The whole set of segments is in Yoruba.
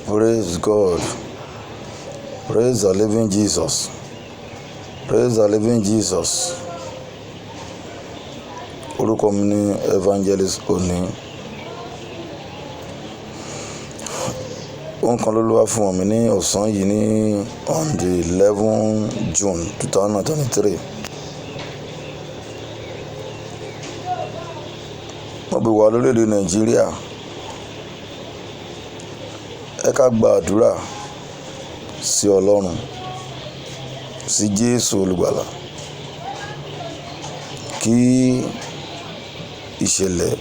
Praise God. Praise the living Jesus. Praise the living Jesus. Orúkọ mi ni Evangelist Oni. Ohun kan ló wá fún mi ní ọ̀sán yìí ní on the 11 June 2023. Mo bí wà lórílẹ̀-èdè Nàìjíríà. Ẹ ká gbàdúrà sí Ọlọ́run, sí Jésù Olùgbàlà, kí ìṣẹ̀lẹ̀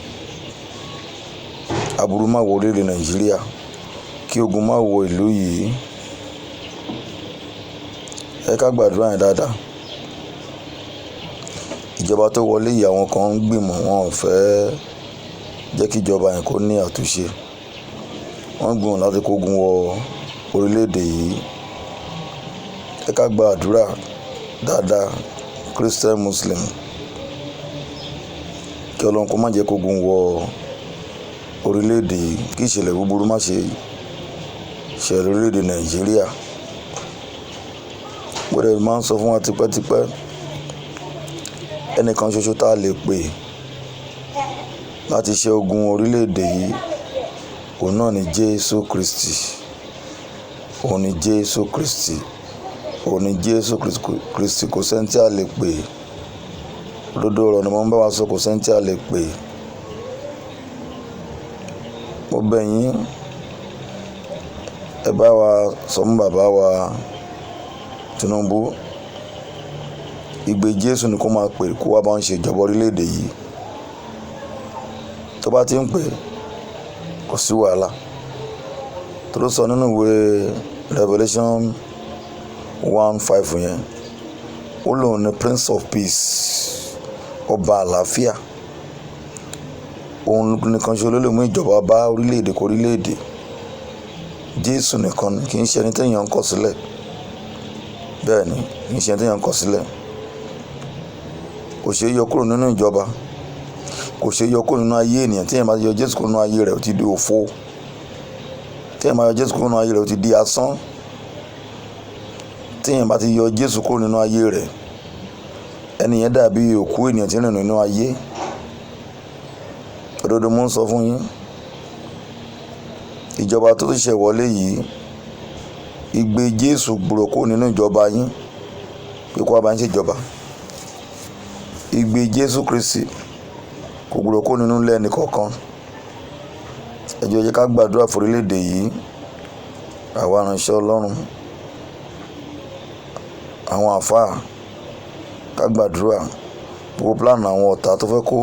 aburú má wọ orílẹ̀-èdè Nàìjíríà, kí ogun má wọ ìlú yìí. Ẹ ká gbàdúrà yẹn dáadáa. Ìjọba tó wọlé yìí, àwọn kan ń gbìmọ̀, wọn ò fẹ́ jẹ́ kí ìjọba yẹn kó ní àtúnṣe. Wọ́n gbìmọ̀ láti kógun wọ orílẹ̀-èdè yìí. Ẹ ká gbàdúrà dáadáa, Christian, Muslim, kí Ọlọ́run kó má jẹ́ kógun wọ orílẹ̀-èdè yìí, kí ìṣẹ̀lẹ̀ búburú má ṣe ṣẹlẹ̀ orílẹ̀-èdè Nàìjíríà. Gbọ́dọ̀ máa ń sọ fún wa tipẹ́tipẹ́, ẹnìkan ṣoṣo tá a lè pè láti ṣe ogun orílẹ̀-èdè yìí, òun náà ni JESU Kristi. Òun ni JESU Kristi. Òun ni JESU Kristi. Kò sẹ́ni tí a lè pè. Òdodo ọ̀rọ̀ ni mo ń bá wa sọ, kò sẹ́ni tí a lè pè. Mo bẹ̀ yín, ẹ bá wa sọ fún bàbá wa Tinubu, ìgbé Jésù ni kó máa pè kó wá bá ń ṣe ìjọba orílẹ̀-èdè yìí. Tó bá ti ń pè, kò sí wàhálà. Tó ló sọ nínú ìwé Revelation 1:5 yẹn, ó lóun ní Prince of Peace, ọba àlàáfíà. Òun nìkan ṣe ló lè mú ìjọba bá orílẹ̀-èdè kó orílẹ̀-èdè. Jésù nìkan ni, kì í ṣe ẹni téèyàn ń kọ̀ sílẹ̀. Bẹ́ẹ̀ ni, kì í ṣe ẹni téèyàn ń kọ̀ sílẹ̀. Kò ṣeé yọ kúrò nínú ìjọba. Kò ṣeé yọ kúrò nínú ayé ènìyàn. Téèyàn bá yọ Jésù kúrò nínú ayé rẹ̀, ó ti di òfo. Téèyàn bá yọ Jésù kúrò nínú ayé rẹ̀, ó ti di asán. Téèyàn bá ti yọ Jésù kúrò nínú ayé rẹ̀, ẹni yẹn dàbí òkú ènìyàn tí ń rìn nínú ayé. Òdodo mo ń sọ fún yín. Ìjọba tó ṣẹ̀ wọlé yìí, ìgbé Jésù gbúrò kúrò nínú ìjọba yín, pé kó wá bá ń ṣèjọba. Ìgbé Jésù Kristi kò gbúrò kúrò nínú ilé ẹnì kọ̀ọ̀kan. Ẹ jẹ́ ká gbàdúrà fún orílẹ̀-èdè yìí. Àwa ìránṣẹ́ Ọlọ́run, àwọn àfáà, ká gbàdúrà. Gbogbo plan àwọn ọ̀tá tó fẹ́ kó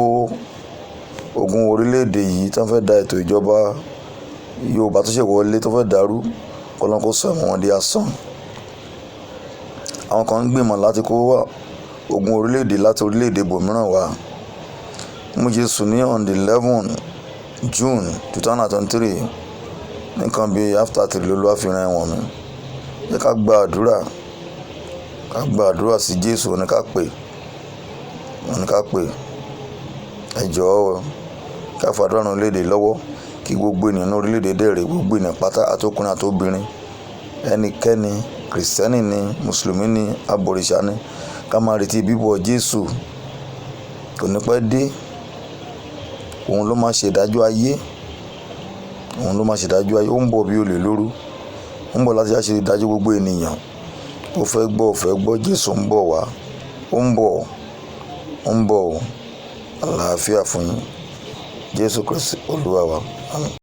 ogun orílẹ̀-èdè yìí, tó fẹ́ da ètò ìjọba Yorùbá tó ṣẹ̀ wọlé, tó fẹ́ dàrú, k'Ọlọ́run kó sọ wọ́n di asán. Àwọn kan ń gbìmọ̀ láti kó ogun orílẹ̀-èdè láti orílẹ̀-èdè ibòmíràn wá. Mú Jésù ní on the 11 June 2023, nìkan bí after 3 ló wá fi ran ẹ̀wọ̀n mi. Jẹ́ ká gbàdúrà. Ká gbàdúrà sí Jésù, òun ni ká pè. Òun ni ká pè. Ẹ jọ̀ọ́, ká fàdúrà ran orílẹ̀-èdè lọ́wọ́, kí gbogbo ènìyàn ní orílẹ̀-èdè dẹ̀rẹ̀, gbogbo ènìyàn pátá, àtọkùnrin àtobìnrin, ẹnikẹ́ni, Kìrìsìtẹ́nì ni, Mùsùlùmí ni, abọ̀rìṣà ni, ká máa retí bíbọ̀ Jésù. Kò ní pẹ́ dé. Òun ló máa ṣe ìdájọ́ ayé. Òun ló máa ṣe ìdájọ́ ayé. Ó ń bọ̀ bí olè lóru. Ó ń bọ̀ láti ṣe ìdájọ́ gbogbo ènìyàn. Ó fẹ́ gbọ́, ó fẹ́ gbọ́. Jésù ń bọ̀ wá. Ó ń bọ̀. Ó ń bọ̀. Àlàáfíà fún yín. Jésù Kristi Olúwa wa. Àmín.